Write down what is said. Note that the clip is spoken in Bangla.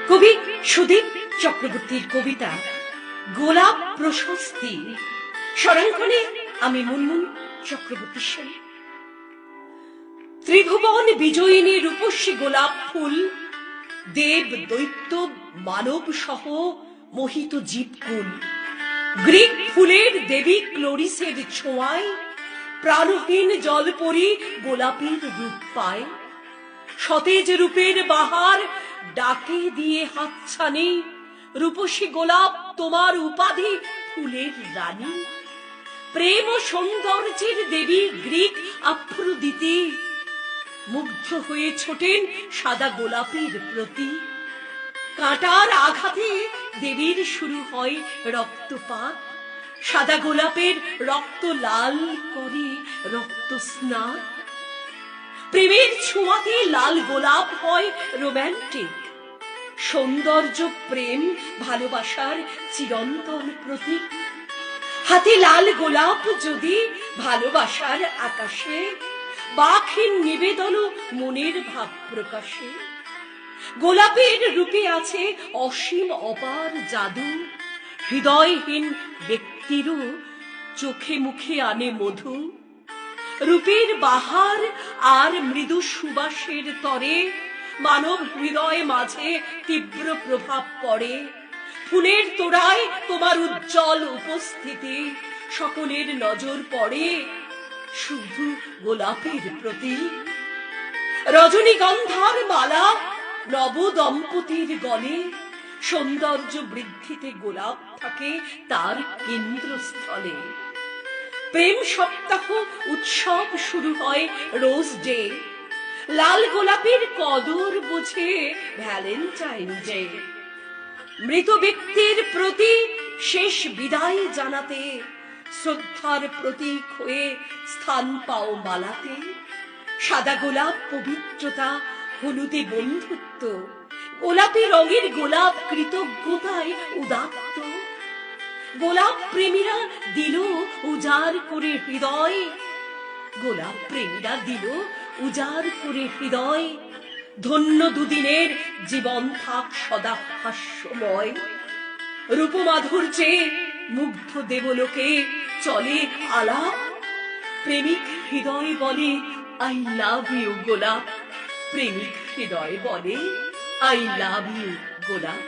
কবি সুদীপ চক্রবর্তীর কবিতা গোলাপ প্রশস্তি, স্বরাঙ্কনে আমি মুনমুন চক্রবর্তী সেন। ত্রিভুবন বিজয়িনী রূপসী গোলাপ ফুল, দেব দৈত্য মানব সহ মোহিত জীবকুল। গ্রিক ফুলের দেবী ক্লোরিসের ছোঁয়ায় প্রাণহীন জলপরি গোলাপের রূপ পায়। সতেজ রূপের বাহার ডাকে দিয়ে হাতছানি, রূপসী গোলাপ তোমার উপাধি ফুলের রানী। প্রেম ও সৌন্দর্যের দেবী গ্রিক আফ্রোদিতে, মুগ্ধ হয়ে ছোটেন সাদা গোলাপের প্রতি। কাঁটার আঘাতে দেবীর শুরু হয় রক্তপাত, সাদা গোলাপের রক্ত লাল করে রক্ত স্নান। প্রেমের ছোঁয়াতে লাল গোলাপ হয় রোম্যান্টিক, সৌন্দর্য প্রেম ভালোবাসার চিরন্তন প্রতীক। হাতে লাল গোলাপ যদি ভালোবাসার আকাশে, বাকহীন নিবেদন মনের ভাব প্রকাশে। গোলাপের রূপে আছে অসীম অপার জাদু, হৃদয়হীন ব্যক্তিরও চোখে মুখে আনে মধু। রূপের বাহার আর মৃদু সুবাসের তরে মানব হৃদয় মাঝে তীব্র প্রভাব পড়ে। ফুলের তোড়ায় তোমার উজ্জ্বল উপস্থিতি, সকলের নজর পড়ে শুধু গোলাপের প্রতি। রজনীগন্ধার মালা নব দম্পতির গলে, সৌন্দর্য বৃদ্ধিতে গোলাপ থাকে তার কেন্দ্রস্থলে। প্রেম সপ্তাহ উৎসব শুরু হয় রোজ ডে, লাল গোলাপের কদর বুঝে ভ্যালেন্টাইন ডে। মৃত ব্যক্তির প্রতি শেষ বিদায় জানাতে, শ্রদ্ধার প্রতীক হয়ে স্থান পাও মালাতে। সাদা গোলাপ পবিত্রতা, হলুদে বন্ধুত্ব, গোলাপি রঙের গোলাপ কৃতজ্ঞতায় উদাত্ত। গোলাপ প্রেমীরা দিল উজাড় করে হৃদয়, গোলাপ প্রেমীরা দিল উজাড় করে হৃদয়। ধন্য দুদিনের জীবন থাক সদা হাস্যময়। রূপমাধুর্যে মুগ্ধ দেবলোকে চলে আলাপ, প্রেমিক হৃদয় বলে আই লাভ ইউ গোলাপ। প্রেমিক হৃদয় বলে আই লাভ ইউ গোলাপ।